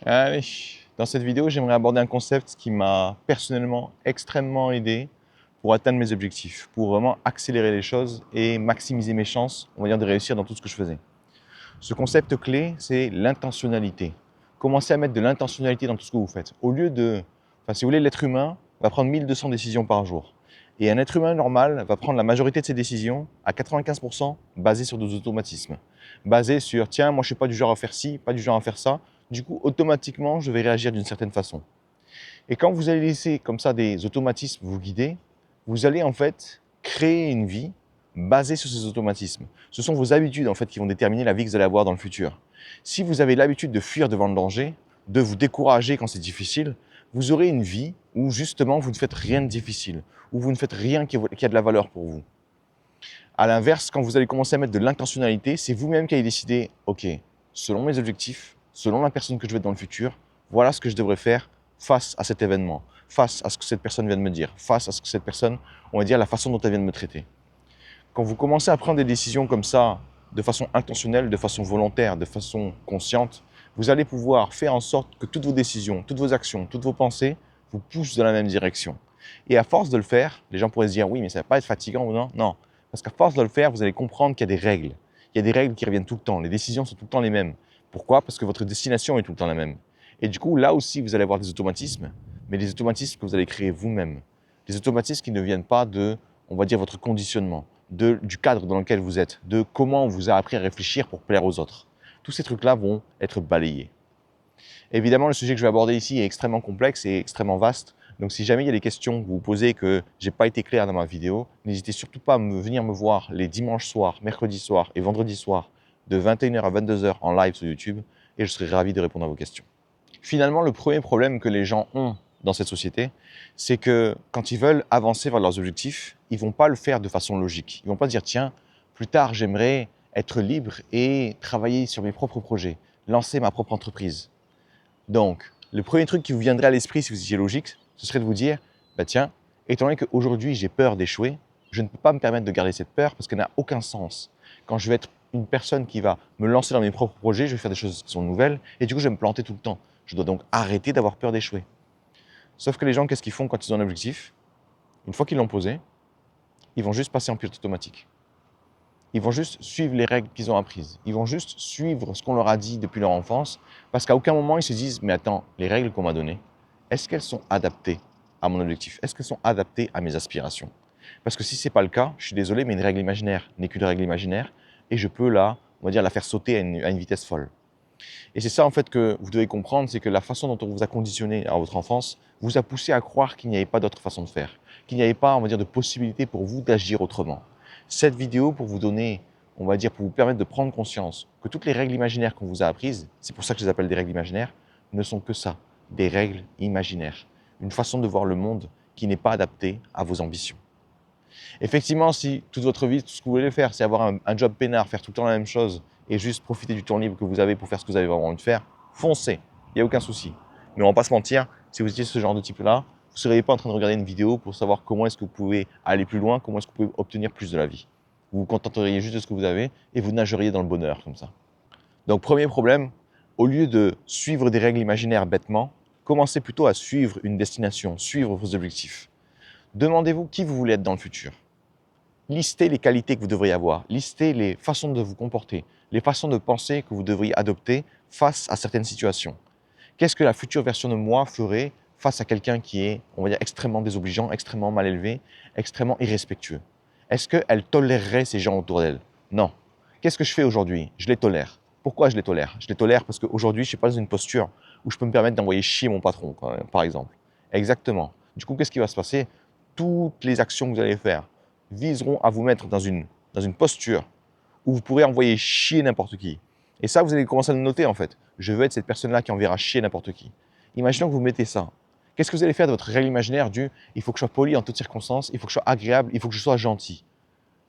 Allez, dans cette vidéo, j'aimerais aborder un concept qui m'a personnellement extrêmement aidé pour atteindre mes objectifs, pour vraiment accélérer les choses et maximiser mes chances, on va dire, de réussir dans tout ce que je faisais. Ce concept clé, c'est l'intentionnalité. Commencez à mettre de l'intentionnalité dans tout ce que vous faites. Au lieu de, enfin, si vous voulez, l'être humain va prendre 1200 décisions par jour. Et un être humain normal va prendre la majorité de ses décisions à 95% basées sur des automatismes. Basées sur, tiens, moi je ne suis pas du genre à faire ci, pas du genre à faire ça. Du coup, automatiquement, je vais réagir d'une certaine façon. Et quand vous allez laisser comme ça des automatismes vous guider, vous allez en fait créer une vie basée sur ces automatismes. Ce sont vos habitudes en fait qui vont déterminer la vie que vous allez avoir dans le futur. Si vous avez l'habitude de fuir devant le danger, de vous décourager quand c'est difficile, vous aurez une vie où justement vous ne faites rien de difficile, où vous ne faites rien qui a de la valeur pour vous. À l'inverse, quand vous allez commencer à mettre de l'intentionnalité, c'est vous-même qui allez décider, ok, selon mes objectifs, selon la personne que je vais être dans le futur, voilà ce que je devrais faire face à cet événement, face à ce que cette personne vient de me dire, face à ce que cette personne, on va dire, la façon dont elle vient de me traiter. Quand vous commencez à prendre des décisions comme ça, de façon intentionnelle, de façon volontaire, de façon consciente, vous allez pouvoir faire en sorte que toutes vos décisions, toutes vos actions, toutes vos pensées vous poussent dans la même direction. Et à force de le faire, les gens pourraient se dire, oui, mais ça ne va pas être fatigant ou non? Non, parce qu'à force de le faire, vous allez comprendre qu'il y a des règles. Il y a des règles qui reviennent tout le temps. Les décisions sont tout le temps les mêmes. Pourquoi? Parce que votre destination est tout le temps la même. Et du coup, là aussi, vous allez avoir des automatismes, mais des automatismes que vous allez créer vous-même. Des automatismes qui ne viennent pas de, on va dire, votre conditionnement, du cadre dans lequel vous êtes, de comment on vous a appris à réfléchir pour plaire aux autres. Tous ces trucs-là vont être balayés. Évidemment, le sujet que je vais aborder ici est extrêmement complexe et extrêmement vaste. Donc si jamais il y a des questions que vous vous posez et que je n'ai pas été clair dans ma vidéo, n'hésitez surtout pas à venir me voir les dimanches soirs, mercredis soirs et vendredis soirs de 21h à 22h en live sur YouTube et je serai ravi de répondre à vos questions. Finalement, le premier problème que les gens ont dans cette société, c'est que quand ils veulent avancer vers leurs objectifs, ils ne vont pas le faire de façon logique. Ils ne vont pas se dire, tiens, plus tard, j'aimerais être libre et travailler sur mes propres projets, lancer ma propre entreprise. Donc, le premier truc qui vous viendrait à l'esprit si vous étiez logique, ce serait de vous dire, bah tiens, étant donné qu'aujourd'hui j'ai peur d'échouer, je ne peux pas me permettre de garder cette peur parce qu'elle n'a aucun sens. Quand je vais être une personne qui va me lancer dans mes propres projets, je vais faire des choses qui sont nouvelles et du coup je vais me planter tout le temps. Je dois donc arrêter d'avoir peur d'échouer. Sauf que les gens, qu'est-ce qu'ils font quand ils ont un objectif? Une fois qu'ils l'ont posé, ils vont juste passer en pilote automatique. Ils vont juste suivre les règles qu'ils ont apprises. Ils vont juste suivre ce qu'on leur a dit depuis leur enfance, parce qu'à aucun moment ils se disent, mais attends, les règles qu'on m'a données, est-ce qu'elles sont adaptées à mon objectif? Est-ce qu'elles sont adaptées à mes aspirations? Parce que si ce n'est pas le cas, je suis désolé, mais une règle imaginaire n'est qu'une règle imaginaire, et je peux là, on va dire, la faire sauter à une vitesse folle. Et c'est ça en fait que vous devez comprendre, c'est que la façon dont on vous a conditionné à votre enfance vous a poussé à croire qu'il n'y avait pas d'autre façon de faire, qu'il n'y avait pas, on va dire, de possibilité pour vous d'agir autrement. Cette vidéo pour vous donner, on va dire, pour vous permettre de prendre conscience que toutes les règles imaginaires qu'on vous a apprises, c'est pour ça que je les appelle des règles imaginaires, ne sont que ça, des règles imaginaires. Une façon de voir le monde qui n'est pas adaptée à vos ambitions. Effectivement, si toute votre vie, tout ce que vous voulez faire, c'est avoir un job peinard, faire tout le temps la même chose et juste profiter du temps libre que vous avez pour faire ce que vous avez vraiment envie de faire, foncez, il n'y a aucun souci. Mais on ne va pas se mentir, si vous étiez ce genre de type-là, vous ne seriez pas en train de regarder une vidéo pour savoir comment est-ce que vous pouvez aller plus loin, comment est-ce que vous pouvez obtenir plus de la vie. Vous vous contenteriez juste de ce que vous avez et vous nageriez dans le bonheur comme ça. Donc premier problème, au lieu de suivre des règles imaginaires bêtement, commencez plutôt à suivre une destination, suivre vos objectifs. Demandez-vous qui vous voulez être dans le futur. Listez les qualités que vous devriez avoir, listez les façons de vous comporter, les façons de penser que vous devriez adopter face à certaines situations. Qu'est-ce que la future version de moi ferait face à quelqu'un qui est, on va dire, extrêmement désobligeant, extrêmement mal élevé, extrêmement irrespectueux? Est-ce qu'elle tolérerait ces gens autour d'elle? Non. Qu'est-ce que je fais aujourd'hui? Je les tolère. Pourquoi je les tolère? Je les tolère parce qu'aujourd'hui, je ne suis pas dans une posture où je peux me permettre d'envoyer chier mon patron, par exemple. Exactement. Du coup, qu'est-ce qui va se passer? Toutes les actions que vous allez faire viseront à vous mettre dans une posture où vous pourrez envoyer chier n'importe qui. Et ça, vous allez commencer à le noter en fait. Je veux être cette personne-là qui enverra chier n'importe qui. Imaginons que vous mettez ça. Qu'est-ce que vous allez faire de votre règle imaginaire du il faut que je sois poli en toutes circonstances, il faut que je sois agréable, il faut que je sois gentil?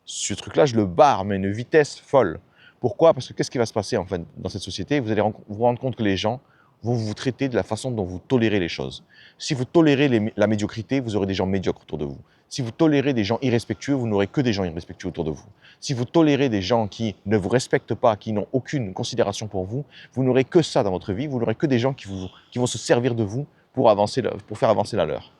Ce truc-là, je le barre, mais à une vitesse folle. Pourquoi? Parce que qu'est-ce qui va se passer en fait dans cette société? Vous allez vous rendre compte que les gens vont vous traiter de la façon dont vous tolérez les choses. Si vous tolérez la médiocrité, vous aurez des gens médiocres autour de vous. Si vous tolérez des gens irrespectueux, vous n'aurez que des gens irrespectueux autour de vous. Si vous tolérez des gens qui ne vous respectent pas, qui n'ont aucune considération pour vous, vous n'aurez que ça dans votre vie, vous n'aurez que des gens qui vont se servir de vous pour faire avancer la leur.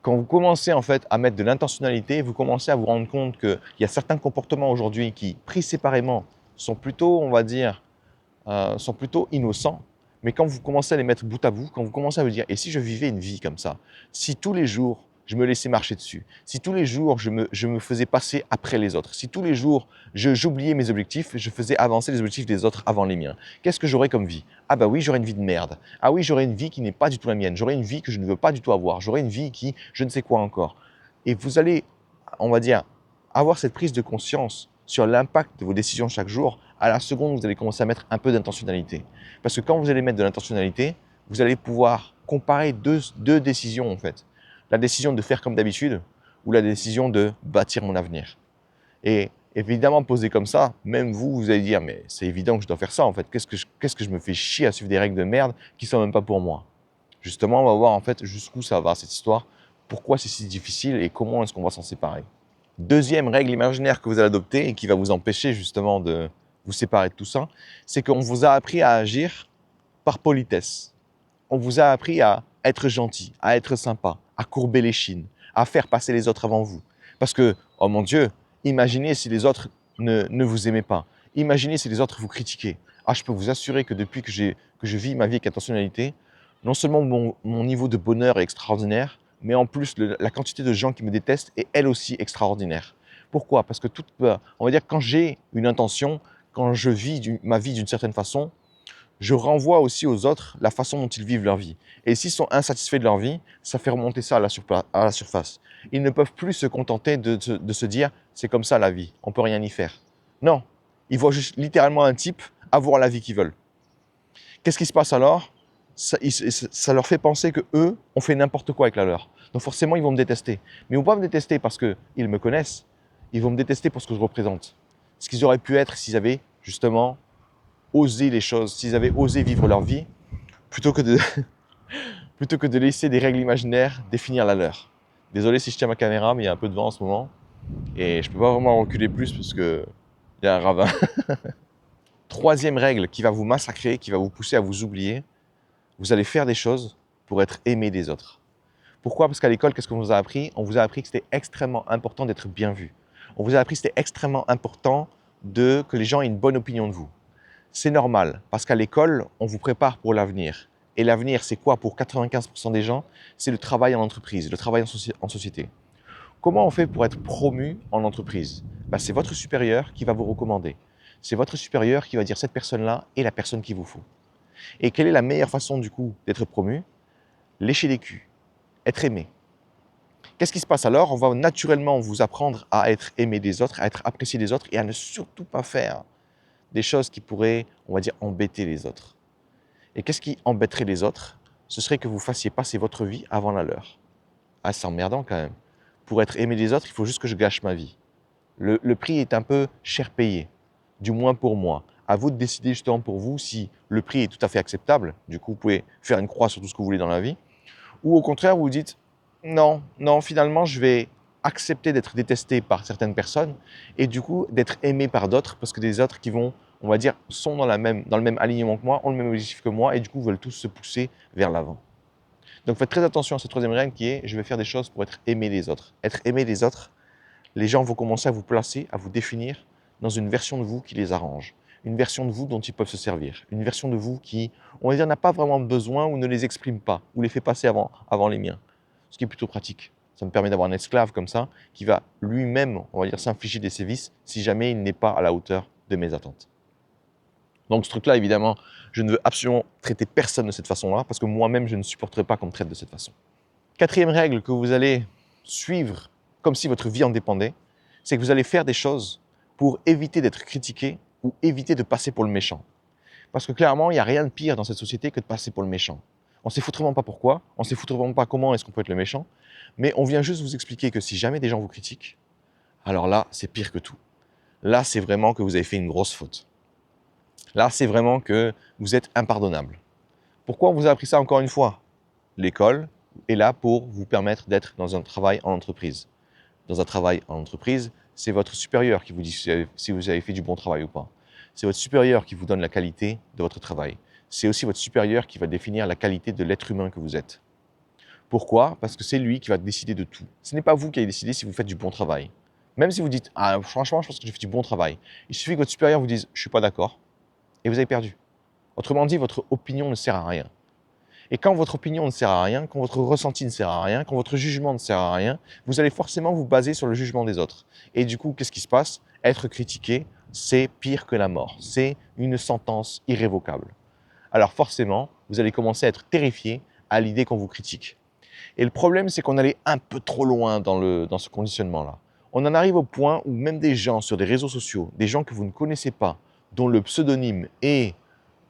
Quand vous commencez en fait à mettre de l'intentionnalité, vous commencez à vous rendre compte qu'il y a certains comportements aujourd'hui qui, pris séparément, sont plutôt, on va dire, sont plutôt innocents. Mais quand vous commencez à les mettre bout à bout, quand vous commencez à vous dire, et si je vivais une vie comme ça, si tous les jours je me laissais marcher dessus, si tous les jours je me faisais passer après les autres, si tous les jours j'oubliais mes objectifs, je faisais avancer les objectifs des autres avant les miens, qu'est-ce que j'aurais comme vie? Ah bah oui, j'aurais une vie de merde. Ah oui, j'aurais une vie qui n'est pas du tout la mienne. J'aurais une vie que je ne veux pas du tout avoir. J'aurais une vie qui, je ne sais quoi encore. Et vous allez, on va dire, avoir cette prise de conscience sur l'impact de vos décisions chaque jour. À la seconde, vous allez commencer à mettre un peu d'intentionnalité. Parce que quand vous allez mettre de l'intentionnalité, vous allez pouvoir comparer deux décisions en fait. La décision de faire comme d'habitude ou la décision de bâtir mon avenir. Et évidemment, posé comme ça, même vous, vous allez dire, mais c'est évident que je dois faire ça en fait. Qu'est-ce que je me fais chier à suivre des règles de merde qui ne sont même pas pour moi? Justement, on va voir en fait jusqu'où ça va cette histoire, pourquoi c'est si difficile et comment est-ce qu'on va s'en séparer. Deuxième règle imaginaire que vous allez adopter et qui va vous empêcher justement de vous séparer de tout ça, c'est qu'on vous a appris à agir par politesse. On vous a appris à être gentil, à être sympa, à courber les chines, à faire passer les autres avant vous. Parce que, oh mon Dieu, imaginez si les autres ne vous aimaient pas. Imaginez si les autres vous critiquaient. Ah, je peux vous assurer que depuis que je vis ma vie avec intentionnalité, non seulement mon niveau de bonheur est extraordinaire, mais en plus la quantité de gens qui me détestent est elle aussi extraordinaire. Pourquoi? Parce que on va dire quand j'ai une intention, quand je vis ma vie d'une certaine façon, je renvoie aussi aux autres la façon dont ils vivent leur vie. Et s'ils sont insatisfaits de leur vie, ça fait remonter ça à la surface. Ils ne peuvent plus se contenter de se dire « c'est comme ça la vie, on peut rien y faire ». Non, ils voient juste littéralement un type avoir la vie qu'ils veulent. Qu'est-ce qui se passe alors? Ça leur fait penser que eux ont fait n'importe quoi avec la leur. Donc forcément, ils vont me détester. Mais ils ne vont pas me détester parce qu'ils me connaissent, ils vont me détester pour ce que je représente. Ce qu'ils auraient pu être s'ils avaient justement osé les choses, s'ils avaient osé vivre leur vie, plutôt que de, plutôt que de laisser des règles imaginaires définir la leur. Désolé si je tiens ma caméra, mais il y a un peu de vent en ce moment. Et je ne peux pas vraiment reculer plus parce qu'il y a un ravin. Troisième règle qui va vous massacrer, qui va vous pousser à vous oublier, vous allez faire des choses pour être aimé des autres. Pourquoi? Parce qu'à l'école, qu'est-ce qu'on vous a appris? On vous a appris que c'était extrêmement important d'être bien vu. On vous a appris que c'était extrêmement important que les gens aient une bonne opinion de vous. C'est normal, parce qu'à l'école, on vous prépare pour l'avenir. Et l'avenir, c'est quoi pour 95% des gens? C'est le travail en entreprise, le travail en société. Comment on fait pour être promu en entreprise? C'est votre supérieur qui va vous recommander. C'est votre supérieur qui va dire cette personne-là est la personne qu'il vous faut. Et quelle est la meilleure façon du coup d'être promu? Lécher les culs, être aimé. Qu'est-ce qui se passe alors? On va naturellement vous apprendre à être aimé des autres, à être apprécié des autres et à ne surtout pas faire des choses qui pourraient, on va dire, embêter les autres. Et qu'est-ce qui embêterait les autres? Ce serait que vous fassiez passer votre vie avant la leur. Ah, c'est emmerdant quand même. Pour être aimé des autres, il faut juste que je gâche ma vie. Le prix est un peu cher payé, du moins pour moi. À vous de décider justement pour vous si le prix est tout à fait acceptable. Du coup, vous pouvez faire une croix sur tout ce que vous voulez dans la vie. Ou au contraire, vous vous dites, non, non, finalement, je vais accepter d'être détesté par certaines personnes et du coup d'être aimé par d'autres parce que des autres qui vont, on va dire, sont dans le même alignement que moi, ont le même objectif que moi et du coup veulent tous se pousser vers l'avant. Donc faites très attention à cette troisième règle qui est, je vais faire des choses pour être aimé des autres. Être aimé des autres, les gens vont commencer à vous placer, à vous définir dans une version de vous qui les arrange. Une version de vous dont ils peuvent se servir. Une version de vous qui, on va dire, n'a pas vraiment besoin ou ne les exprime pas, ou les fait passer avant les miens. Ce qui est plutôt pratique. Ça me permet d'avoir un esclave comme ça, qui va lui-même, on va dire, s'infliger des sévices si jamais il n'est pas à la hauteur de mes attentes. Donc ce truc-là, évidemment, je ne veux absolument traiter personne de cette façon-là, parce que moi-même, je ne supporterai pas qu'on me traite de cette façon. Quatrième règle que vous allez suivre comme si votre vie en dépendait, c'est que vous allez faire des choses pour éviter d'être critiqué ou éviter de passer pour le méchant. Parce que clairement, il n'y a rien de pire dans cette société que de passer pour le méchant. On ne sait foutrement pas pourquoi, on ne sait foutrement pas comment est-ce qu'on peut être le méchant, mais on vient juste vous expliquer que si jamais des gens vous critiquent, alors là, c'est pire que tout. Là, c'est vraiment que vous avez fait une grosse faute. Là, c'est vraiment que vous êtes impardonnable. Pourquoi on vous a appris ça encore une fois? L'école est là pour vous permettre d'être dans un travail en entreprise. Dans un travail en entreprise, c'est votre supérieur qui vous dit si vous avez fait du bon travail ou pas. C'est votre supérieur qui vous donne la qualité de votre travail. C'est aussi votre supérieur qui va définir la qualité de l'être humain que vous êtes. Pourquoi? Parce que c'est lui qui va décider de tout. Ce n'est pas vous qui allez décider si vous faites du bon travail. Même si vous dites ah, franchement, je pense que j'ai fait du bon travail. Il suffit que votre supérieur vous dise je ne suis pas d'accord et vous avez perdu. Autrement dit, votre opinion ne sert à rien. Et quand votre opinion ne sert à rien, quand votre ressenti ne sert à rien, quand votre jugement ne sert à rien, vous allez forcément vous baser sur le jugement des autres. Et du coup, qu'est-ce qui se passe? Être critiqué, c'est pire que la mort. C'est une sentence irrévocable. Alors forcément, vous allez commencer à être terrifié à l'idée qu'on vous critique. Et le problème, c'est qu'on allait un peu trop loin dans ce conditionnement-là. On en arrive au point où même des gens sur des réseaux sociaux, des gens que vous ne connaissez pas, dont le pseudonyme est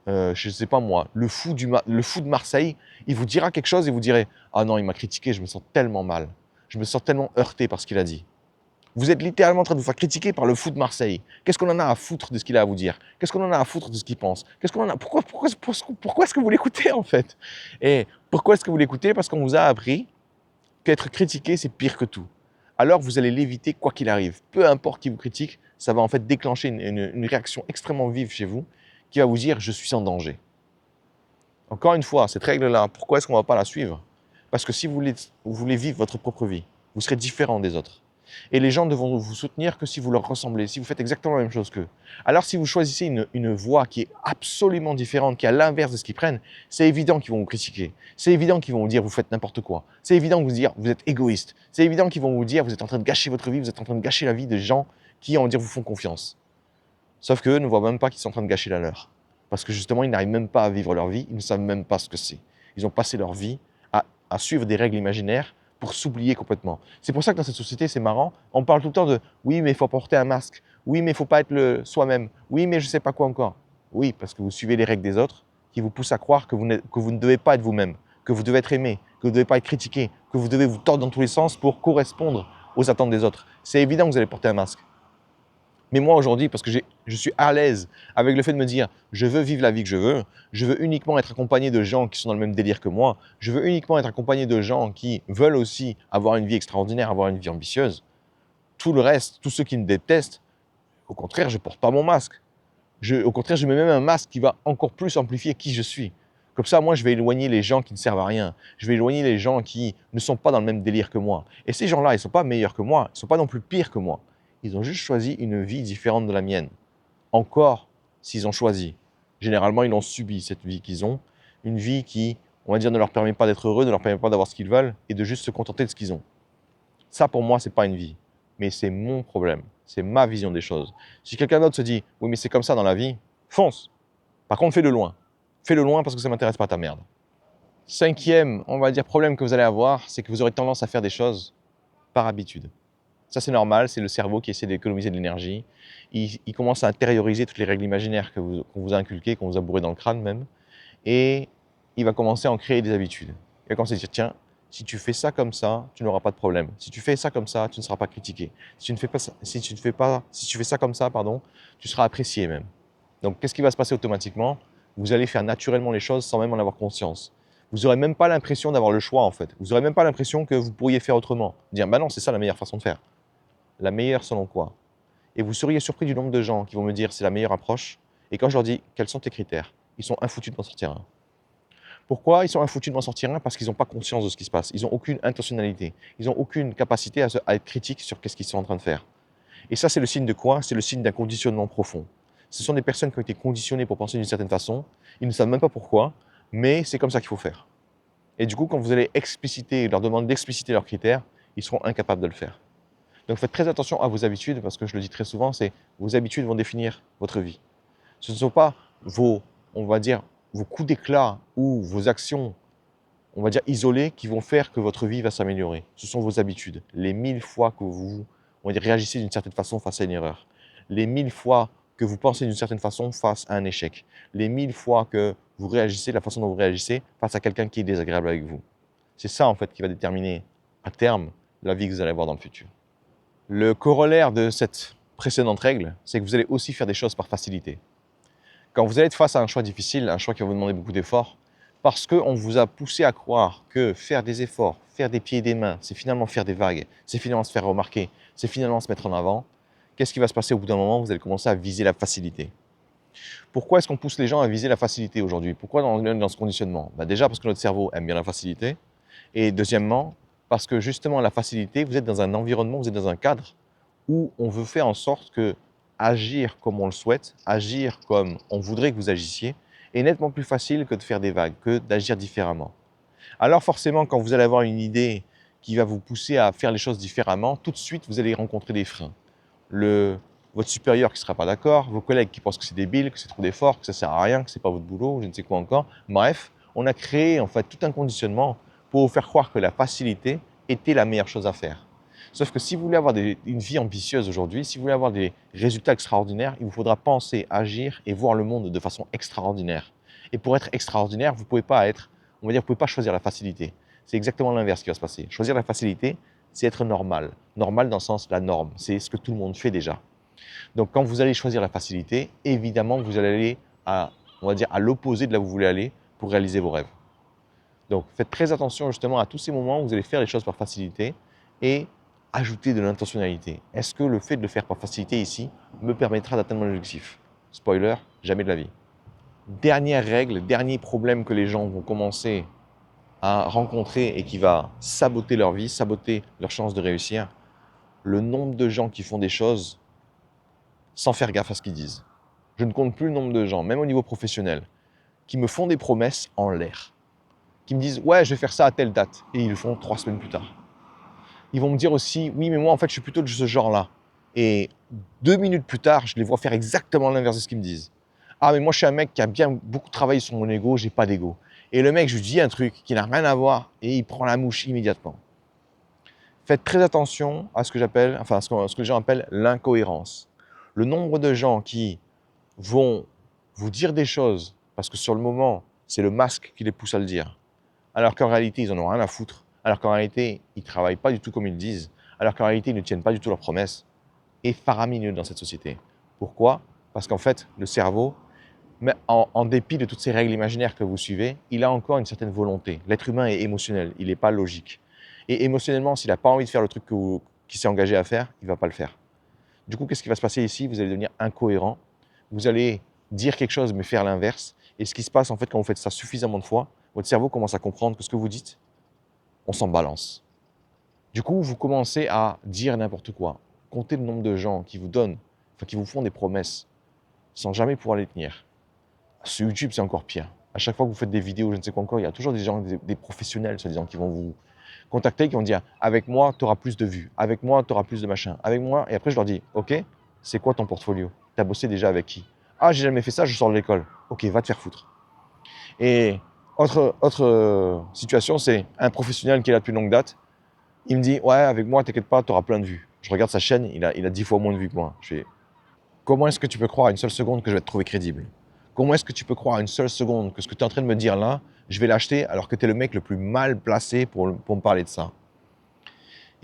je ne sais pas moi, le fou de Marseille, il vous dira quelque chose et vous direz ah non, il m'a critiqué, je me sens tellement mal, je me sens tellement heurté par ce qu'il a dit. Vous êtes littéralement en train de vous faire critiquer par le fou de Marseille. Qu'est-ce qu'on en a à foutre de ce qu'il a à vous dire? Qu'est-ce qu'on en a à foutre de ce qu'il pense? Qu'est-ce qu'on en a pourquoi est-ce que vous l'écoutez en fait? Et pourquoi est-ce que vous l'écoutez? Parce qu'on vous a appris qu'être critiqué, c'est pire que tout. Alors vous allez l'éviter quoi qu'il arrive. Peu importe qui vous critique, ça va en fait déclencher une réaction extrêmement vive chez vous qui va vous dire je suis en danger. Encore une fois, cette règle-là, pourquoi est-ce qu'on ne va pas la suivre? Parce que si vous voulez vivre votre propre vie, vous serez différent des autres. Et les gens ne vont vous soutenir que si vous leur ressemblez, si vous faites exactement la même chose qu'eux. Alors si vous choisissez une voie qui est absolument différente, qui est à l'inverse de ce qu'ils prennent, c'est évident qu'ils vont vous critiquer. C'est évident qu'ils vont vous dire vous faites n'importe quoi. C'est évident qu'ils vont vous dire vous êtes égoïste. C'est évident qu'ils vont vous dire vous êtes en train de gâcher votre vie, vous êtes en train de gâcher la vie des gens qui, on va dire, vous font confiance. Sauf qu'eux ne voient même pas qu'ils sont en train de gâcher la leur. Parce que justement, ils n'arrivent même pas à vivre leur vie, ils ne savent même pas ce que c'est. Ils ont passé leur vie à suivre des règles imaginaires pour s'oublier complètement. C'est pour ça que dans cette société, c'est marrant, on parle tout le temps de oui, mais il faut porter un masque, oui, mais il ne faut pas être soi-même, oui, mais je ne sais pas quoi encore. Oui, parce que vous suivez les règles des autres qui vous poussent à croire que vous ne devez pas être vous-même, que vous devez être aimé, que vous ne devez pas être critiqué, que vous devez vous tordre dans tous les sens pour correspondre aux attentes des autres. C'est évident que vous allez porter un masque. Mais moi aujourd'hui, parce que je suis à l'aise avec le fait de me dire je veux vivre la vie que je veux uniquement être accompagné de gens qui sont dans le même délire que moi, je veux uniquement être accompagné de gens qui veulent aussi avoir une vie extraordinaire, avoir une vie ambitieuse. Tout le reste, tous ceux qui me détestent, au contraire, je ne porte pas mon masque. Au contraire, je mets même un masque qui va encore plus amplifier qui je suis. Comme ça, moi, je vais éloigner les gens qui ne servent à rien. Je vais éloigner les gens qui ne sont pas dans le même délire que moi. Et ces gens-là, ils ne sont pas meilleurs que moi, ils ne sont pas non plus pires que moi. Ils ont juste choisi une vie différente de la mienne. Encore, s'ils ont choisi. Généralement, ils ont subi cette vie qu'ils ont. Une vie qui, on va dire, ne leur permet pas d'être heureux, ne leur permet pas d'avoir ce qu'ils veulent et de juste se contenter de ce qu'ils ont. Ça, pour moi, c'est pas une vie. Mais c'est mon problème. C'est ma vision des choses. Si quelqu'un d'autre se dit, oui, mais c'est comme ça dans la vie, fonce. Par contre, fais-le loin. Fais-le loin parce que ça ne m'intéresse pas ta merde. Cinquième, on va dire, problème que vous allez avoir, c'est que vous aurez tendance à faire des choses par habitude. Ça, c'est normal, c'est le cerveau qui essaie d'économiser de l'énergie. Il commence à intérioriser toutes les règles imaginaires qu'on vous a inculquées, qu'on vous a bourrées dans le crâne même. Et il va commencer à en créer des habitudes. Il va commencer à dire, tiens, si tu fais ça comme ça, tu n'auras pas de problème. Si tu fais ça comme ça, tu ne seras pas critiqué. Si tu fais ça comme ça, pardon, tu seras apprécié même. Donc, qu'est-ce qui va se passer automatiquement? Vous allez faire naturellement les choses sans même en avoir conscience. Vous n'aurez même pas l'impression d'avoir le choix en fait. Vous n'aurez même pas l'impression que vous pourriez faire autrement. Dire, bah non, c'est ça la meilleure façon de faire. La meilleure selon quoi? Et vous seriez surpris du nombre de gens qui vont me dire c'est la meilleure approche. Et quand je leur dis quels sont tes critères, ils sont infoutus de m'en sortir un. Pourquoi ils sont infoutus de m'en sortir un? Parce qu'ils n'ont pas conscience de ce qui se passe. Ils n'ont aucune intentionnalité. Ils n'ont aucune capacité à être critiques sur ce qu'ils sont en train de faire. Et ça, c'est le signe de quoi? C'est le signe d'un conditionnement profond. Ce sont des personnes qui ont été conditionnées pour penser d'une certaine façon. Ils ne savent même pas pourquoi, mais c'est comme ça qu'il faut faire. Et du coup, quand vous allez leur demander d'expliciter leurs critères, ils seront incapables de le faire. Donc faites très attention à vos habitudes, parce que je le dis très souvent, c'est vos habitudes vont définir votre vie. Ce ne sont pas on va dire, vos coups d'éclat ou vos actions, on va dire, isolées qui vont faire que votre vie va s'améliorer. Ce sont vos habitudes. Les 1000 fois que vous, on va dire, réagissez d'une certaine façon face à une erreur. Les 1000 fois que vous pensez d'une certaine façon face à un échec. Les 1000 fois que vous réagissez de la façon dont vous réagissez face à quelqu'un qui est désagréable avec vous. C'est ça, en fait, qui va déterminer, à terme, la vie que vous allez avoir dans le futur. Le corollaire de cette précédente règle, c'est que vous allez aussi faire des choses par facilité. Quand vous allez être face à un choix difficile, un choix qui va vous demander beaucoup d'efforts, parce qu'on vous a poussé à croire que faire des efforts, faire des pieds et des mains, c'est finalement faire des vagues, c'est finalement se faire remarquer, c'est finalement se mettre en avant, qu'est-ce qui va se passer au bout d'un moment? Vous allez commencer à viser la facilité. Pourquoi est-ce qu'on pousse les gens à viser la facilité aujourd'hui? Pourquoi dans ce conditionnement? Déjà parce que notre cerveau aime bien la facilité. Et deuxièmement, parce que justement la facilité, vous êtes dans un environnement, vous êtes dans un cadre où on veut faire en sorte que agir comme on le souhaite, agir comme on voudrait que vous agissiez, est nettement plus facile que de faire des vagues, que d'agir différemment. Alors forcément, quand vous allez avoir une idée qui va vous pousser à faire les choses différemment, tout de suite, vous allez rencontrer des freins. Votre supérieur qui ne sera pas d'accord, vos collègues qui pensent que c'est débile, que c'est trop d'efforts, que ça ne sert à rien, que ce n'est pas votre boulot, je ne sais quoi encore. Bref, on a créé en fait tout un conditionnement pour vous faire croire que la facilité était la meilleure chose à faire. Sauf que si vous voulez avoir une vie ambitieuse aujourd'hui, si vous voulez avoir des résultats extraordinaires, il vous faudra penser, agir et voir le monde de façon extraordinaire. Et pour être extraordinaire, vous ne pouvez pas être, on va dire, vous pouvez pas choisir la facilité. C'est exactement l'inverse qui va se passer. Choisir la facilité, c'est être normal. Normal dans le sens la norme, c'est ce que tout le monde fait déjà. Donc quand vous allez choisir la facilité, évidemment vous allez aller à, on va dire, à l'opposé de là où vous voulez aller pour réaliser vos rêves. Donc faites très attention justement à tous ces moments où vous allez faire les choses par facilité et ajouter de l'intentionnalité. Est-ce que le fait de le faire par facilité ici me permettra d'atteindre mon objectif? Spoiler, jamais de la vie. Dernière règle, dernier problème que les gens vont commencer à rencontrer et qui va saboter leur vie, saboter leur chance de réussir, le nombre de gens qui font des choses sans faire gaffe à ce qu'ils disent. Je ne compte plus le nombre de gens, même au niveau professionnel, qui me font des promesses en l'air, qui me disent « ouais, je vais faire ça à telle date » et ils le font 3 semaines plus tard. Ils vont me dire aussi « oui, mais moi, en fait, je suis plutôt de ce genre-là ». Et 2 minutes plus tard, je les vois faire exactement l'inverse de ce qu'ils me disent. « Ah, mais moi, je suis un mec qui a bien beaucoup travaillé sur mon ego, j'ai pas d'ego. » Et le mec, je lui dis un truc qui n'a rien à voir et il prend la mouche immédiatement. Faites très attention à ce que j'appelle, enfin, ce que les gens appellent l'incohérence. Le nombre de gens qui vont vous dire des choses parce que sur le moment, c'est le masque qui les pousse à le dire, alors qu'en réalité, ils en ont rien à foutre, alors qu'en réalité, ils ne travaillent pas du tout comme ils le disent, alors qu'en réalité, ils ne tiennent pas du tout leurs promesses, est faramineux dans cette société. Pourquoi? Parce qu'en fait, le cerveau, en dépit de toutes ces règles imaginaires que vous suivez, il a encore une certaine volonté. L'être humain est émotionnel, il n'est pas logique. Et émotionnellement, s'il n'a pas envie de faire le truc qu'il s'est engagé à faire, il ne va pas le faire. Du coup, qu'est-ce qui va se passer ici? Vous allez devenir incohérent. Vous allez dire quelque chose mais faire l'inverse. Et ce qui se passe en fait quand vous faites ça suffisamment de fois, votre cerveau commence à comprendre que ce que vous dites, on s'en balance. Du coup, vous commencez à dire n'importe quoi. Comptez le nombre de gens qui vous donnent, enfin qui vous font des promesses sans jamais pouvoir les tenir. Sur YouTube, c'est encore pire. À chaque fois que vous faites des vidéos, je ne sais quoi encore, il y a toujours des gens, des professionnels, soi-disant, qui vont vous contacter, qui vont dire « avec moi, tu auras plus de vues, avec moi, tu auras plus de machin, avec moi ». Et après, je leur dis « ok, c'est quoi ton portfolio? Tu as bossé déjà avec qui? Ah, j'ai jamais fait ça, je sors de l'école. Ok, va te faire foutre. » Et autre situation, c'est un professionnel qui est là depuis longue date. Il me dit « ouais, avec moi, t'inquiète pas, tu auras plein de vues. » Je regarde sa chaîne, il a 10 fois moins de vues que moi. Je fais « comment est-ce que tu peux croire à une seule seconde que je vais te trouver crédible? Comment est-ce que tu peux croire à une seule seconde que ce que tu es en train de me dire là, je vais l'acheter alors que tu es le mec le plus mal placé pour me parler de ça ?»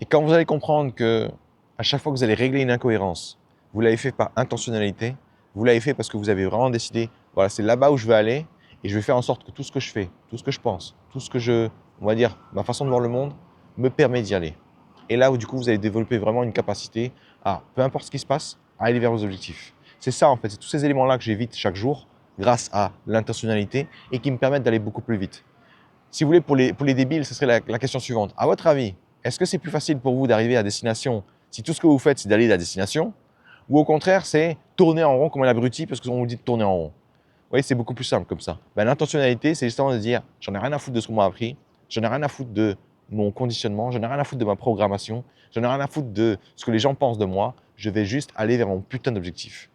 Et quand vous allez comprendre que à chaque fois que vous allez régler une incohérence, vous l'avez fait par intentionnalité, vous l'avez fait parce que vous avez vraiment décidé, voilà, c'est là-bas où je veux aller et je vais faire en sorte que tout ce que je fais, tout ce que je pense, tout ce que on va dire, ma façon de voir le monde, me permet d'y aller. Et là où du coup, vous allez développer vraiment une capacité à, peu importe ce qui se passe, à aller vers vos objectifs. C'est ça en fait, c'est tous ces éléments-là que j'évite chaque jour grâce à l'intentionnalité et qui me permettent d'aller beaucoup plus vite. Si vous voulez, pour les débiles, ce serait la question suivante. À votre avis, est-ce que c'est plus facile pour vous d'arriver à destination si tout ce que vous faites, c'est d'aller à la destination? Ou au contraire, c'est tourner en rond comme un abruti parce qu'on vous dit de tourner en rond? Vous voyez, c'est beaucoup plus simple comme ça. L'intentionnalité, c'est justement de dire, j'en ai rien à foutre de ce qu'on m'a appris, j'en ai rien à foutre de mon conditionnement, j'en ai rien à foutre de ma programmation, j'en ai rien à foutre de ce que les gens pensent de moi, je vais juste aller vers mon putain d'objectif.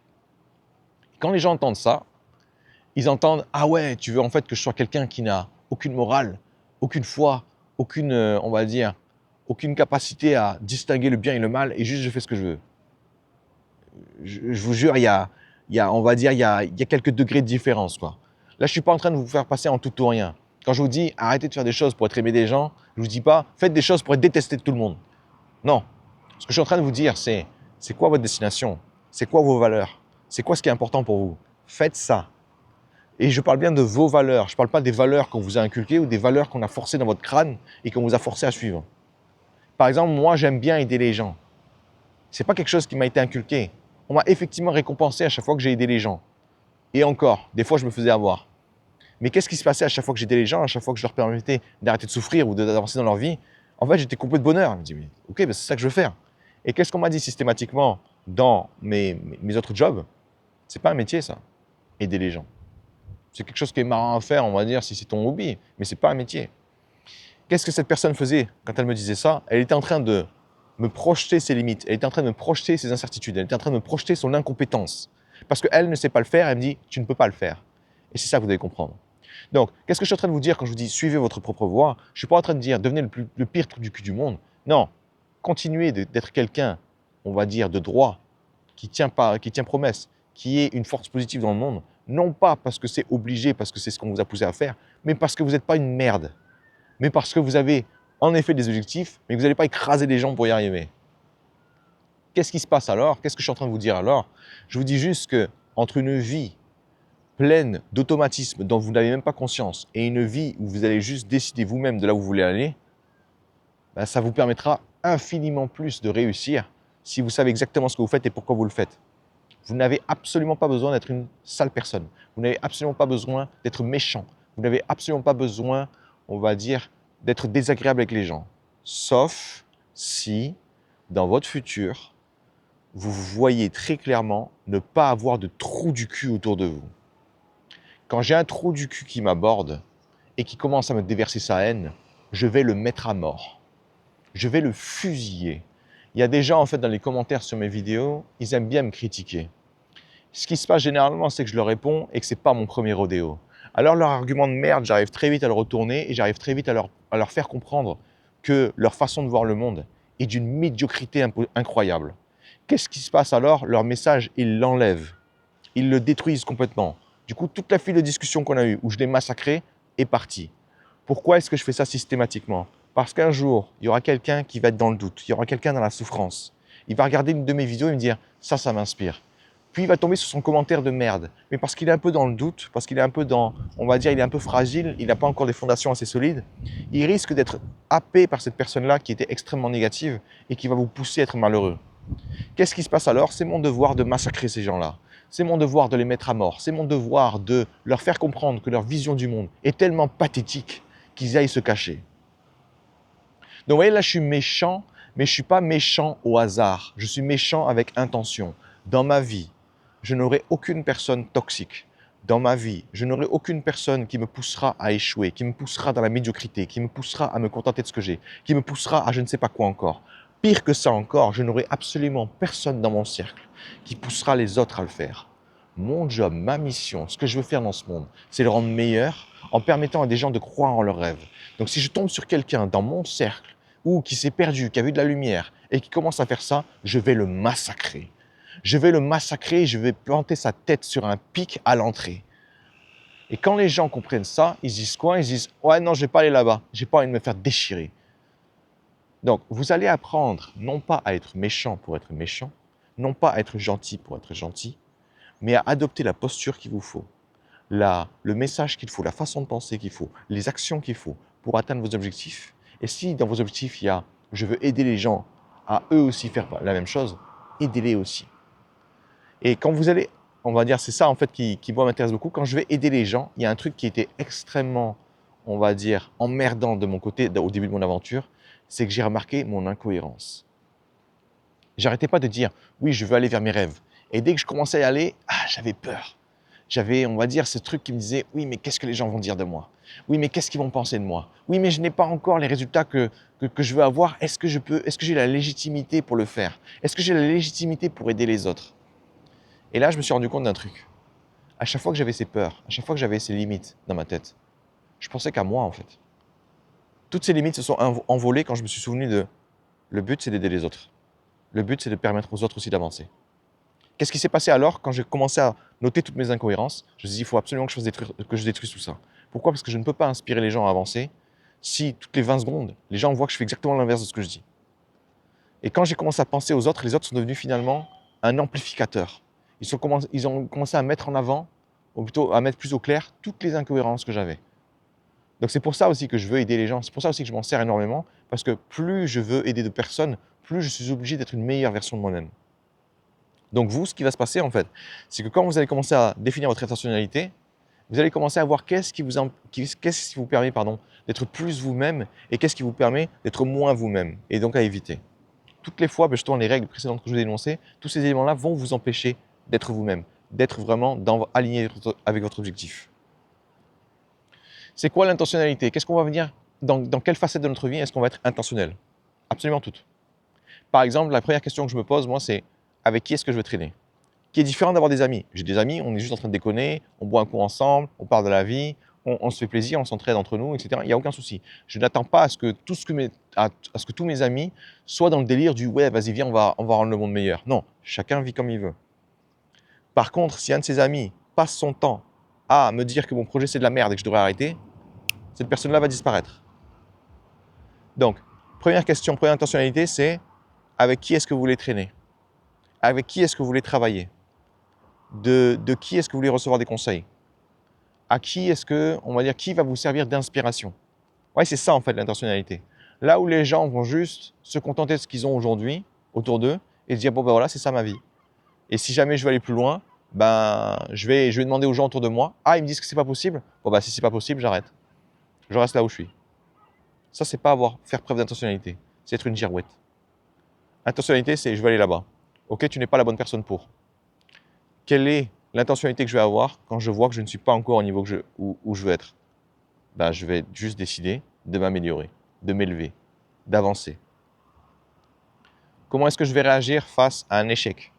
Quand les gens entendent ça, ils entendent « ah ouais, tu veux en fait que je sois quelqu'un qui n'a aucune morale, aucune foi, aucune, on va dire, aucune capacité à distinguer le bien et le mal et juste je fais ce que je veux. » Je vous jure, on va dire, il y a quelques degrés de différence, quoi. Là, je suis pas en train de vous faire passer en tout ou rien. Quand je vous dis arrêtez de faire des choses pour être aimé des gens, je vous dis pas faites des choses pour être détesté de tout le monde. Non. Ce que je suis en train de vous dire, c'est quoi votre destination? C'est quoi vos valeurs? C'est quoi ce qui est important pour vous? Faites ça. Et je parle bien de vos valeurs. Je ne parle pas des valeurs qu'on vous a inculquées ou des valeurs qu'on a forcées dans votre crâne et qu'on vous a forcé à suivre. Par exemple, moi, j'aime bien aider les gens. Ce n'est pas quelque chose qui m'a été inculqué. On m'a effectivement récompensé à chaque fois que j'ai aidé les gens. Et encore, des fois, je me faisais avoir. Mais qu'est-ce qui se passait à chaque fois que j'aidais les gens, à chaque fois que je leur permettais d'arrêter de souffrir ou d'avancer dans leur vie? En fait, j'étais complet de bonheur. Je me dis, mais, ok, ben c'est ça que je veux faire. Et qu'est-ce qu'on m'a dit systématiquement dans mes autres jobs? C'est pas un métier, ça, aider les gens. C'est quelque chose qui est marrant à faire, on va dire, si c'est ton hobby, mais c'est pas un métier. Qu'est-ce que cette personne faisait quand elle me disait ça? Elle était en train de me projeter ses limites, elle était en train de me projeter ses incertitudes, elle était en train de me projeter son incompétence. Parce qu'elle ne sait pas le faire, elle me dit, tu ne peux pas le faire. Et c'est ça que vous devez comprendre. Donc, qu'est-ce que je suis en train de vous dire quand je vous dis suivez votre propre voie? Je ne suis pas en train de dire devenez le pire trou du cul du monde. Non, continuez d'être quelqu'un, on va dire, de droit, qui tient promesse, qui est une force positive dans le monde. Non pas parce que c'est obligé, parce que c'est ce qu'on vous a poussé à faire, mais parce que vous n'êtes pas une merde. Mais parce que vous avez en effet des objectifs, mais que vous n'allez pas écraser les gens pour y arriver. Qu'est-ce qui se passe alors? Qu'est-ce que je suis en train de vous dire alors? Je vous dis juste que entre une vie pleine d'automatismes dont vous n'avez même pas conscience et une vie où vous allez juste décider vous-même de là où vous voulez aller, ben ça vous permettra infiniment plus de réussir si vous savez exactement ce que vous faites et pourquoi vous le faites. Vous n'avez absolument pas besoin d'être une sale personne. Vous n'avez absolument pas besoin d'être méchant. Vous n'avez absolument pas besoin, on va dire, d'être désagréable avec les gens. Sauf si, dans votre futur, vous voyez très clairement ne pas avoir de trou du cul autour de vous. Quand j'ai un trou du cul qui m'aborde et qui commence à me déverser sa haine, je vais le mettre à mort. Je vais le fusiller. Il y a des gens, en fait, dans les commentaires sur mes vidéos, ils aiment bien me critiquer. Ce qui se passe généralement, c'est que je leur réponds et que ce n'est pas mon premier rodéo. Alors leur argument de merde, j'arrive très vite à le retourner et j'arrive très vite à leur faire comprendre que leur façon de voir le monde est d'une médiocrité incroyable. Qu'est-ce qui se passe alors? Leur message, ils l'enlèvent. Ils le détruisent complètement. Du coup, toute la file de discussion qu'on a eue, où je l'ai massacré, est partie. Pourquoi est-ce que je fais ça systématiquement? Parce qu'un jour, il y aura quelqu'un qui va être dans le doute, il y aura quelqu'un dans la souffrance. Il va regarder une de mes vidéos et me dire « ça m'inspire ». Puis il va tomber sur son commentaire de merde. Mais parce qu'il est un peu dans le doute, parce qu'il est un peu dans, on va dire, il est un peu fragile, il n'a pas encore des fondations assez solides, il risque d'être happé par cette personne-là qui était extrêmement négative et qui va vous pousser à être malheureux. Qu'est-ce qui se passe alors? C'est mon devoir de massacrer ces gens-là. C'est mon devoir de les mettre à mort. C'est mon devoir de leur faire comprendre que leur vision du monde est tellement pathétique qu'ils aillent se cacher. Donc vous voyez, là je suis méchant, mais je ne suis pas méchant au hasard. Je suis méchant avec intention. Dans ma vie, je n'aurai aucune personne toxique. Dans ma vie, je n'aurai aucune personne qui me poussera à échouer, qui me poussera dans la médiocrité, qui me poussera à me contenter de ce que j'ai, qui me poussera à je ne sais pas quoi encore. Pire que ça encore, je n'aurai absolument personne dans mon cercle qui poussera les autres à le faire. Mon job, ma mission, ce que je veux faire dans ce monde, c'est le rendre meilleur en permettant à des gens de croire en leurs rêves. Donc si je tombe sur quelqu'un dans mon cercle ou qui s'est perdu, qui a vu de la lumière et qui commence à faire ça, je vais le massacrer. Je vais le massacrer, je vais planter sa tête sur un pic à l'entrée. Et quand les gens comprennent ça, ils disent quoi? Ils disent « ouais non, je ne vais pas aller là-bas, j'ai pas envie de me faire déchirer ». Donc, vous allez apprendre non pas à être méchant pour être méchant, non pas à être gentil pour être gentil, mais à adopter la posture qu'il vous faut, le message qu'il faut, la façon de penser qu'il faut, les actions qu'il faut pour atteindre vos objectifs. Et si dans vos objectifs, il y a « je veux aider les gens à eux aussi faire la même chose », aidez-les aussi. Et quand vous allez, on va dire, c'est ça en fait qui moi m'intéresse beaucoup, quand je vais aider les gens, il y a un truc qui était extrêmement, on va dire, emmerdant de mon côté au début de mon aventure, c'est que j'ai remarqué mon incohérence. J'arrêtais pas de dire « oui, je veux aller vers mes rêves ». Et dès que je commençais à y aller, j'avais peur. J'avais, on va dire, ce truc qui me disait « oui, mais qu'est-ce que les gens vont dire de moi? Oui, mais qu'est-ce qu'ils vont penser de moi? Oui, mais je n'ai pas encore les résultats que je veux avoir. Est-ce que j'ai la légitimité pour le faire? Est-ce que j'ai la légitimité pour aider les autres ?» Et là, je me suis rendu compte d'un truc. À chaque fois que j'avais ces peurs, à chaque fois que j'avais ces limites dans ma tête, je pensais qu'à moi, en fait. Toutes ces limites se sont envolées quand je me suis souvenu de le but, c'est d'aider les autres. Le but, c'est de permettre aux autres aussi d'avancer. Qu'est-ce qui s'est passé alors quand j'ai commencé à noter toutes mes incohérences? Je me suis dit, il faut absolument que je détruise tout ça. Pourquoi? Parce que je ne peux pas inspirer les gens à avancer si toutes les 20 secondes, les gens voient que je fais exactement l'inverse de ce que je dis. Et quand j'ai commencé à penser aux autres, les autres sont devenus finalement un amplificateur. Ils ont commencé à mettre en avant ou plutôt à mettre plus au clair toutes les incohérences que j'avais. Donc c'est pour ça aussi que je veux aider les gens, c'est pour ça aussi que je m'en sers énormément, parce que plus je veux aider de personnes, plus je suis obligé d'être une meilleure version de moi-même. Donc vous, ce qui va se passer en fait, c'est que quand vous allez commencer à définir votre intentionnalité, vous allez commencer à voir qu'est-ce qui vous permet d'être plus vous-même et qu'est-ce qui vous permet d'être moins vous-même et donc à éviter. Toutes les fois, justement, les règles précédentes que je vous ai énoncées, tous ces éléments-là vont vous empêcher d'être vous-même, d'être vraiment aligné avec votre objectif. C'est quoi l'intentionnalité? Qu'est-ce qu'on va venir dans quelle facette de notre vie est-ce qu'on va être intentionnel? Absolument toutes. Par exemple, la première question que je me pose, moi, c'est avec qui est-ce que je veux traîner? Qui est différent d'avoir des amis. J'ai des amis, on est juste en train de déconner, on boit un coup ensemble, on parle de la vie, on se fait plaisir, on s'entraide entre nous, etc. Il n'y a aucun souci. Je n'attends pas à ce que, à ce que tous mes amis soient dans le délire du ouais, vas-y, viens, on va rendre le monde meilleur. Non, chacun vit comme il veut. Par contre, si un de ses amis passe son temps à me dire que mon projet c'est de la merde et que je devrais arrêter, cette personne-là va disparaître. Donc, première question, première intentionnalité, c'est avec qui est-ce que vous voulez traîner? Avec qui est-ce que vous voulez travailler? De qui est-ce que vous voulez recevoir des conseils? À qui est-ce que, on va dire, qui va vous servir d'inspiration? Ouais, c'est ça en fait l'intentionnalité. Là où les gens vont juste se contenter de ce qu'ils ont aujourd'hui autour d'eux et se dire bon ben voilà, c'est ça ma vie. Et si jamais je veux aller plus loin, ben je vais demander aux gens autour de moi, ah ils me disent que c'est pas possible, bon ben si c'est pas possible, j'arrête. Je reste là où je suis. Ça c'est pas faire preuve d'intentionnalité, c'est être une girouette. Intentionnalité c'est je vais aller là-bas. Ok, tu n'es pas la bonne personne pour. Quelle est l'intentionnalité que je vais avoir quand je vois que je ne suis pas encore au niveau où je veux être? Ben, je vais juste décider de m'améliorer, de m'élever, d'avancer. Comment est-ce que je vais réagir face à un échec?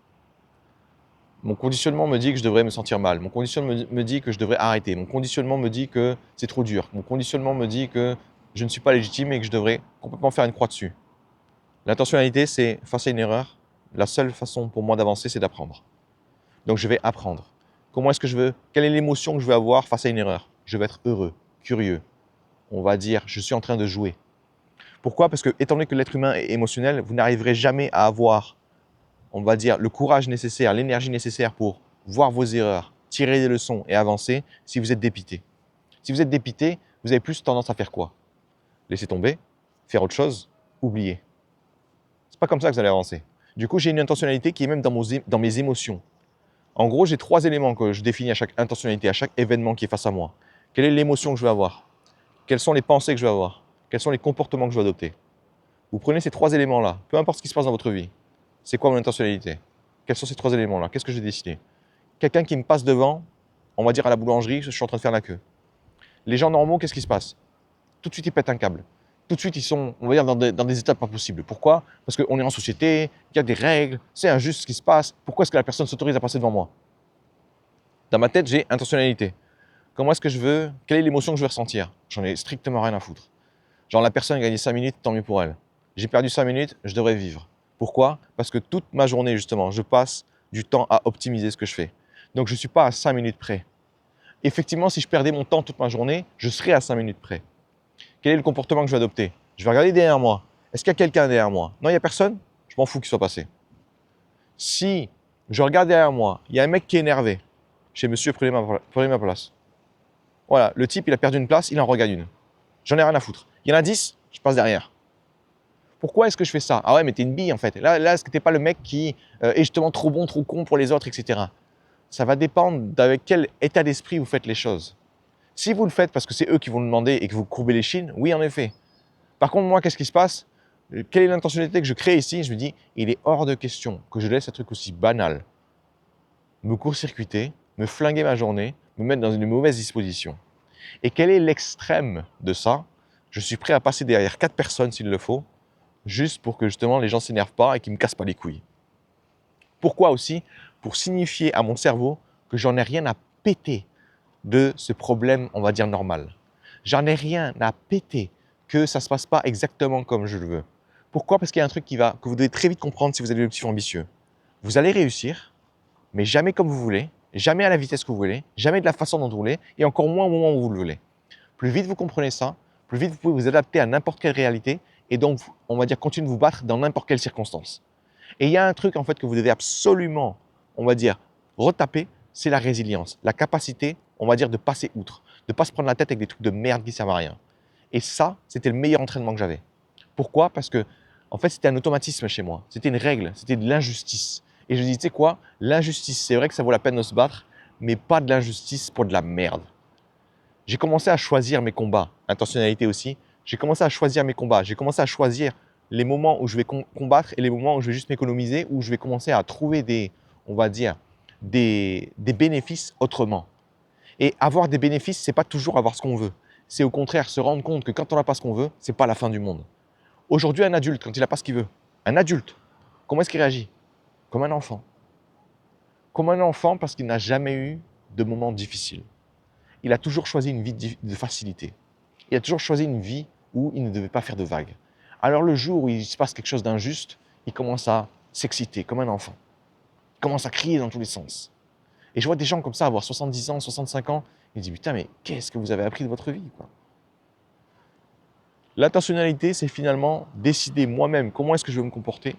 Mon conditionnement me dit que je devrais me sentir mal. Mon conditionnement me dit que je devrais arrêter. Mon conditionnement me dit que c'est trop dur. Mon conditionnement me dit que je ne suis pas légitime et que je devrais complètement faire une croix dessus. L'intentionnalité, c'est face à une erreur, la seule façon pour moi d'avancer, c'est d'apprendre. Donc je vais apprendre. Quelle est l'émotion que je vais avoir face à une erreur? Je vais être heureux, curieux. On va dire, je suis en train de jouer. Pourquoi? Parce que, étant donné que l'être humain est émotionnel, vous n'arriverez jamais à avoir, on va dire, le courage nécessaire, l'énergie nécessaire pour voir vos erreurs, tirer des leçons et avancer si vous êtes dépité. Si vous êtes dépité, vous avez plus tendance à faire quoi? Laisser tomber, faire autre chose, oublier. C'est pas comme ça que vous allez avancer. Du coup, j'ai une intentionnalité qui est même dans mes émotions. En gros, j'ai 3 éléments que je définis à chaque intentionnalité, à chaque événement qui est face à moi. Quelle est l'émotion que je vais avoir? Quelles sont les pensées que je vais avoir? Quels sont les comportements que je vais adopter? Vous prenez ces 3 éléments-là, peu importe ce qui se passe dans votre vie. C'est quoi mon intentionnalité? Quels sont ces 3 éléments-là? Qu'est-ce que j'ai décidé? Quelqu'un qui me passe devant, on va dire à la boulangerie, je suis en train de faire la queue. Les gens normaux, qu'est-ce qui se passe? Tout de suite, ils pètent un câble. Tout de suite, ils sont, on va dire, dans des étapes pas possibles. Pourquoi? Parce qu'on est en société, il y a des règles, c'est injuste ce qui se passe. Pourquoi est-ce que la personne s'autorise à passer devant moi? Dans ma tête, j'ai intentionnalité. Comment est-ce que je veux? Quelle est l'émotion que je veux ressentir? J'en ai strictement rien à foutre. Genre la personne a gagné 5 minutes, tant mieux pour elle. J'ai perdu 5 minutes, je devrais vivre. Pourquoi? Parce que toute ma journée, justement, je passe du temps à optimiser ce que je fais. Donc je ne suis pas à 5 minutes près. Effectivement, si je perdais mon temps toute ma journée, je serais à 5 minutes près. Quel est le comportement que je vais adopter? Je vais regarder derrière moi. Est-ce qu'il y a quelqu'un derrière moi? Non, il n'y a personne? Je m'en fous qu'il soit passé. Si je regarde derrière moi, il y a un mec qui est énervé. Chez monsieur, prenez ma place. Voilà, le type, il a perdu une place, il en regagne une. J'en ai rien à foutre. Il y en a 10, je passe derrière. Pourquoi est-ce que je fais ça? Ah ouais, mais t'es une bille en fait. Là est-ce que t'es pas le mec qui est justement trop bon, trop con pour les autres, etc. Ça va dépendre d'avec quel état d'esprit vous faites les choses. Si vous le faites parce que c'est eux qui vont le demander et que vous courbez les chines, oui en effet. Par contre, moi, qu'est-ce qui se passe? Quelle est l'intentionnalité que je crée ici? Je me dis, il est hors de question que je laisse un truc aussi banal me court-circuiter, me flinguer ma journée, me mettre dans une mauvaise disposition. Et quel est l'extrême de ça? Je suis prêt à passer derrière 4 personnes s'il le faut, juste pour que justement les gens ne s'énervent pas et qu'ils ne me cassent pas les couilles. Pourquoi aussi? Pour signifier à mon cerveau que j'en ai rien à péter de ce problème, on va dire, normal. J'en ai rien à péter que ça ne se passe pas exactement comme je le veux. Pourquoi? Parce qu'il y a un truc que vous devez très vite comprendre si vous avez l'objectif ambitieux. Vous allez réussir, mais jamais comme vous voulez, jamais à la vitesse que vous voulez, jamais de la façon dont vous voulez, et encore moins au moment où vous le voulez. Plus vite vous comprenez ça, plus vite vous pouvez vous adapter à n'importe quelle réalité, et donc, on va dire, continuer de vous battre dans n'importe quelle circonstance. Et il y a un truc, en fait, que vous devez absolument, on va dire, retaper, c'est la résilience, la capacité, on va dire, de passer outre, de ne pas se prendre la tête avec des trucs de merde qui ne servent à rien. Et ça, c'était le meilleur entraînement que j'avais. Pourquoi? Parce que, en fait, c'était un automatisme chez moi. C'était une règle, c'était de l'injustice. Et je dis, tu sais quoi? L'injustice, c'est vrai que ça vaut la peine de se battre, mais pas de l'injustice pour de la merde. J'ai commencé à choisir mes combats, intentionnalité aussi. J'ai commencé à choisir mes combats. J'ai commencé à choisir les moments où je vais combattre et les moments où je vais juste m'économiser, où je vais commencer à trouver des, on va dire, des bénéfices autrement. Et avoir des bénéfices, c'est pas toujours avoir ce qu'on veut. C'est au contraire se rendre compte que quand on n'a pas ce qu'on veut, c'est pas la fin du monde. Aujourd'hui, un adulte, quand il n'a pas ce qu'il veut, un adulte, comment est-ce qu'il réagit? Comme un enfant. Comme un enfant parce qu'il n'a jamais eu de moments difficiles. Il a toujours choisi une vie de facilité. Il a toujours choisi une vie où il ne devait pas faire de vagues. Alors le jour où il se passe quelque chose d'injuste, il commence à s'exciter comme un enfant. Il commence à crier dans tous les sens. Et je vois des gens comme ça avoir 70 ans, 65 ans, ils disent putain mais qu'est-ce que vous avez appris de votre vie quoi. L'intentionnalité, c'est finalement décider moi-même comment est-ce que je veux me comporter,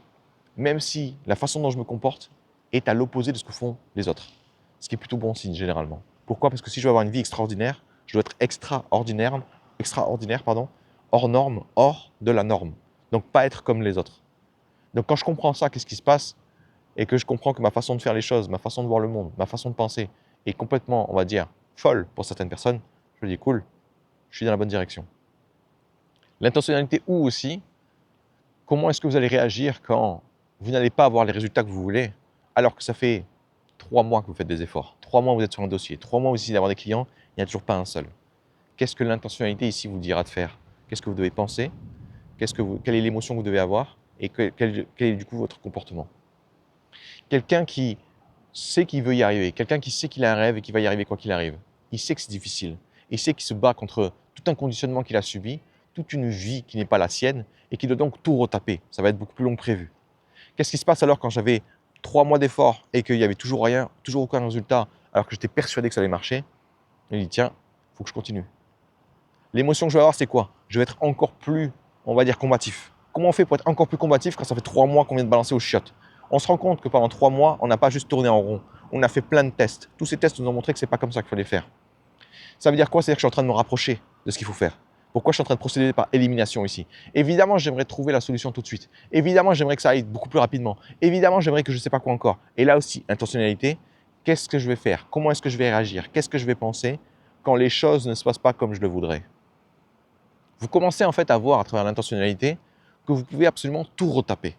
même si la façon dont je me comporte est à l'opposé de ce que font les autres. Ce qui est plutôt bon signe généralement. Pourquoi? Parce que si je veux avoir une vie extraordinaire, je dois être extraordinaire, hors norme, hors de la norme. Donc pas être comme les autres. Donc quand je comprends ça, qu'est-ce qui se passe? Et que je comprends que ma façon de faire les choses, ma façon de voir le monde, ma façon de penser est complètement, on va dire, folle pour certaines personnes, je me dis cool, je suis dans la bonne direction. L'intentionnalité ou aussi, comment est-ce que vous allez réagir quand vous n'allez pas avoir les résultats que vous voulez, alors que ça fait 3 mois que vous faites des efforts, 3 mois que vous êtes sur un dossier, 3 mois vous essayez d'avoir des clients, il n'y a toujours pas un seul. Qu'est-ce que l'intentionnalité ici vous dira de faire? Qu'est-ce que vous devez penser? Quelle est l'émotion que vous devez avoir? Et quel est du coup votre comportement? Quelqu'un qui sait qu'il veut y arriver, quelqu'un qui sait qu'il a un rêve et qu'il va y arriver quoi qu'il arrive, il sait que c'est difficile. Il sait qu'il se bat contre tout un conditionnement qu'il a subi, toute une vie qui n'est pas la sienne et qui doit donc tout retaper. Ça va être beaucoup plus long que prévu. Qu'est-ce qui se passe alors quand j'avais 3 mois d'efforts et qu'il n'y avait toujours rien, toujours aucun résultat, alors que j'étais persuadé que ça allait marcher? Je me dis tiens, il faut que je continue. L'émotion que je vais avoir, c'est quoi? Je vais être encore plus, on va dire, combatif. Comment on fait pour être encore plus combatif quand ça fait 3 mois qu'on vient de balancer aux chiottes? On se rend compte que pendant 3 mois, on n'a pas juste tourné en rond. On a fait plein de tests. Tous ces tests nous ont montré que ce n'est pas comme ça qu'il fallait faire. Ça veut dire quoi? C'est-à-dire que je suis en train de me rapprocher de ce qu'il faut faire. Pourquoi je suis en train de procéder par élimination ici? Évidemment, j'aimerais trouver la solution tout de suite. Évidemment, j'aimerais que ça aille beaucoup plus rapidement. Évidemment, j'aimerais que je ne sais pas quoi encore. Et là aussi, intentionnalité, qu'est-ce que je vais faire? Comment est-ce que je vais réagir? Qu'est-ce que je vais penser quand les choses ne se passent pas comme je le voudrais? Vous commencez en fait à voir à travers l'intentionnalité que vous pouvez absolument tout retaper.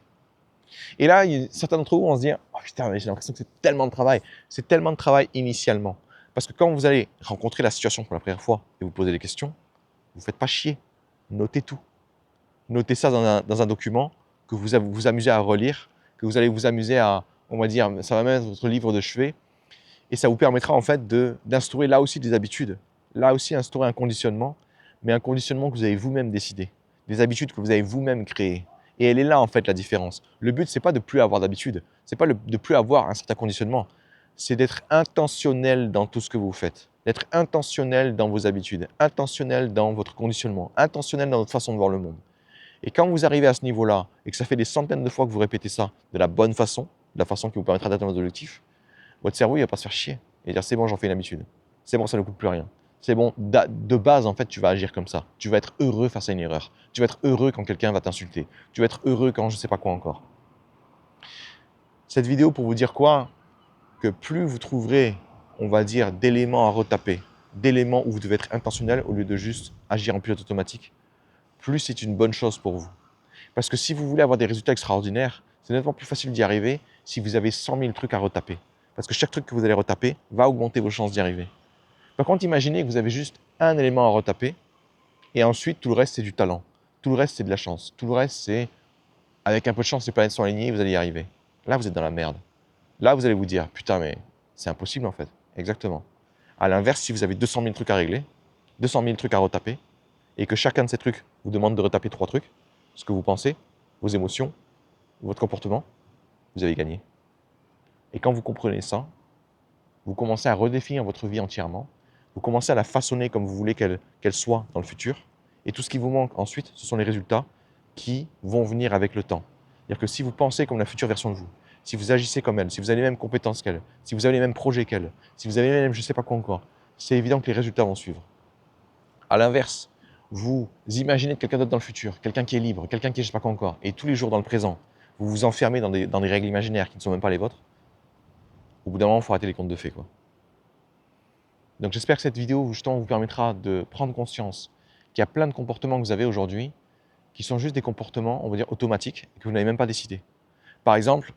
Et là, certains d'entre vous vont se dire « Oh putain, mais j'ai l'impression que c'est tellement de travail. » C'est tellement de travail initialement. Parce que quand vous allez rencontrer la situation pour la première fois et vous posez des questions, vous ne faites pas chier. Notez tout. Notez ça dans un document que vous vous amusez à relire, que vous allez vous amuser à, on va dire, ça va même être votre livre de chevet. Et ça vous permettra en fait d'instaurer là aussi des habitudes. Là aussi instaurer un conditionnement, mais un conditionnement que vous avez vous-même décidé. Des habitudes que vous avez vous-même créées. Et elle est là en fait la différence. Le but, c'est pas de plus avoir d'habitude. C'est pas de plus avoir un certain conditionnement. C'est d'être intentionnel dans tout ce que vous faites. D'être intentionnel dans vos habitudes. Intentionnel dans votre conditionnement. Intentionnel dans votre façon de voir le monde. Et quand vous arrivez à ce niveau-là, et que ça fait des centaines de fois que vous répétez ça de la bonne façon, de la façon qui vous permettra d'atteindre vos objectifs, votre cerveau, il va pas se faire chier et dire c'est bon, j'en fais une habitude. C'est bon, ça ne coûte plus rien. C'est bon, de base, en fait, tu vas agir comme ça. Tu vas être heureux face à une erreur. Tu vas être heureux quand quelqu'un va t'insulter. Tu vas être heureux quand je ne sais pas quoi encore. Cette vidéo pour vous dire quoi? Que plus vous trouverez, on va dire, d'éléments à retaper, d'éléments où vous devez être intentionnel au lieu de juste agir en pilote automatique, plus c'est une bonne chose pour vous. Parce que si vous voulez avoir des résultats extraordinaires, c'est nettement plus facile d'y arriver si vous avez 100 000 trucs à retaper. Parce que chaque truc que vous allez retaper va augmenter vos chances d'y arriver. Par contre, imaginez que vous avez juste un élément à retaper et ensuite tout le reste c'est du talent. Tout le reste c'est de la chance. Tout le reste c'est avec un peu de chance les planètes sont alignées et vous allez y arriver. Là vous êtes dans la merde. Là vous allez vous dire putain mais c'est impossible en fait. Exactement. À l'inverse, si vous avez 200 000 trucs à régler, 200 000 trucs à retaper et que chacun de ces trucs vous demande de retaper 3 trucs, ce que vous pensez, vos émotions, votre comportement, vous avez gagné. Et quand vous comprenez ça, vous commencez à redéfinir votre vie entièrement, vous commencez à la façonner comme vous voulez qu'elle soit dans le futur, et tout ce qui vous manque ensuite, ce sont les résultats qui vont venir avec le temps. C'est-à-dire que si vous pensez comme la future version de vous, si vous agissez comme elle, si vous avez les mêmes compétences qu'elle, si vous avez les mêmes projets qu'elle, si vous avez les mêmes je ne sais pas quoi encore, c'est évident que les résultats vont suivre. À l'inverse, vous imaginez quelqu'un d'autre dans le futur, quelqu'un qui est libre, quelqu'un qui est je ne sais pas quoi encore, et tous les jours dans le présent, vous vous enfermez dans des règles imaginaires qui ne sont même pas les vôtres, au bout d'un moment, il faut arrêter les contes de fées, quoi. Donc j'espère que cette vidéo justement vous permettra de prendre conscience qu'il y a plein de comportements que vous avez aujourd'hui qui sont juste des comportements, on va dire, automatiques, et que vous n'avez même pas décidé. Par exemple,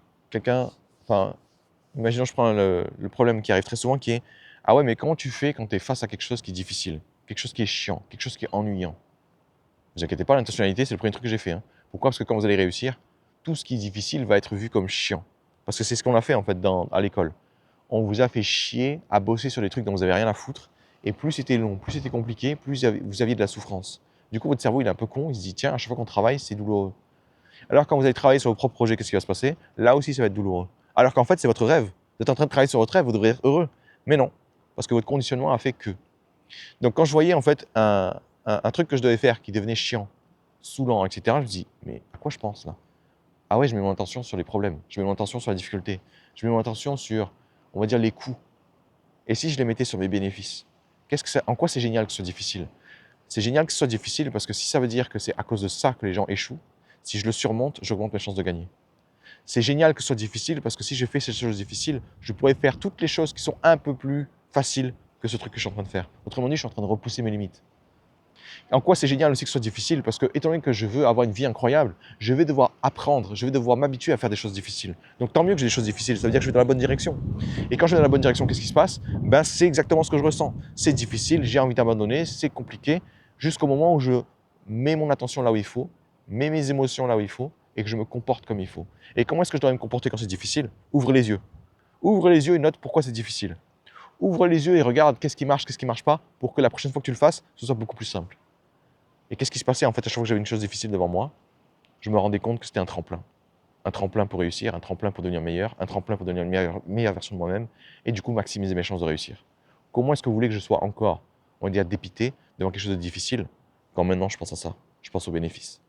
imaginons je prends le problème qui arrive très souvent qui est « Ah ouais, mais comment tu fais quand tu es face à quelque chose qui est difficile, quelque chose qui est chiant, quelque chose qui est ennuyant ?» Ne vous inquiétez pas, l'intentionnalité, c'est le premier truc que j'ai fait. Pourquoi? Parce que quand vous allez réussir, tout ce qui est difficile va être vu comme chiant. Parce que c'est ce qu'on a fait en fait à l'école. On vous a fait chier à bosser sur des trucs dont vous n'avez rien à foutre. Et plus c'était long, plus c'était compliqué, plus vous aviez de la souffrance. Du coup, votre cerveau, il est un peu con. Il se dit, tiens, à chaque fois qu'on travaille, c'est douloureux. Alors quand vous allez travailler sur vos propres projets, qu'est-ce qui va se passer? Là aussi, ça va être douloureux. Alors qu'en fait, c'est votre rêve. Vous êtes en train de travailler sur votre rêve, vous devrez être heureux. Mais non, parce que votre conditionnement a fait que. Donc quand je voyais en fait un truc que je devais faire qui devenait chiant, saoulant, etc., je me dis, mais à quoi je pense là? Ah ouais, je mets mon attention sur les problèmes, je mets mon attention sur la difficulté, je mets mon attention sur, on va dire, les coûts. Et si je les mettais sur mes bénéfices? En quoi c'est génial que ce soit difficile? C'est génial que ce soit difficile parce que si ça veut dire que c'est à cause de ça que les gens échouent, si je le surmonte, j'augmente mes chances de gagner. C'est génial que ce soit difficile parce que si je fais ces choses difficiles, je pourrais faire toutes les choses qui sont un peu plus faciles que ce truc que je suis en train de faire. Autrement dit, je suis en train de repousser mes limites. En quoi c'est génial aussi que ce soit difficile? Parce que, étant donné que je veux avoir une vie incroyable, je vais devoir apprendre, je vais devoir m'habituer à faire des choses difficiles. Donc tant mieux que j'ai des choses difficiles, ça veut dire que je vais dans la bonne direction. Et quand je vais dans la bonne direction, qu'est-ce qui se passe? Ben, c'est exactement ce que je ressens. C'est difficile, j'ai envie d'abandonner, c'est compliqué, jusqu'au moment où je mets mon attention là où il faut, mets mes émotions là où il faut, et que je me comporte comme il faut. Et comment est-ce que je dois me comporter quand c'est difficile? Ouvre les yeux. Ouvre les yeux et note pourquoi c'est difficile. Ouvre les yeux et regarde qu'est-ce qui marche pas, pour que la prochaine fois que tu le fasses, ce soit beaucoup plus simple. Et qu'est-ce qui se passait en fait à chaque fois que j'avais une chose difficile devant moi? Je me rendais compte que c'était un tremplin. Un tremplin pour réussir, un tremplin pour devenir meilleur, un tremplin pour devenir une meilleure version de moi-même, et du coup maximiser mes chances de réussir. Comment est-ce que vous voulez que je sois encore, on va dire, dépité devant quelque chose de difficile, quand maintenant je pense à ça, je pense aux bénéfices?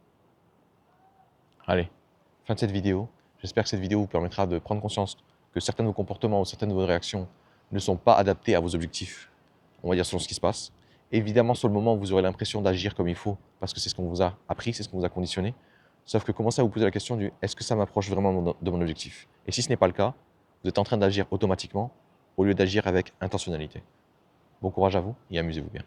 Allez, fin de cette vidéo. J'espère que cette vidéo vous permettra de prendre conscience que certains de vos comportements ou certaines de vos réactions ne sont pas adaptés à vos objectifs, on va dire selon ce qui se passe. Évidemment, sur le moment, vous aurez l'impression d'agir comme il faut, parce que c'est ce qu'on vous a appris, c'est ce qu'on vous a conditionné. Sauf que commencez à vous poser la question du est-ce que ça m'approche vraiment de mon objectif? Et si ce n'est pas le cas, vous êtes en train d'agir automatiquement au lieu d'agir avec intentionnalité. Bon courage à vous et amusez-vous bien.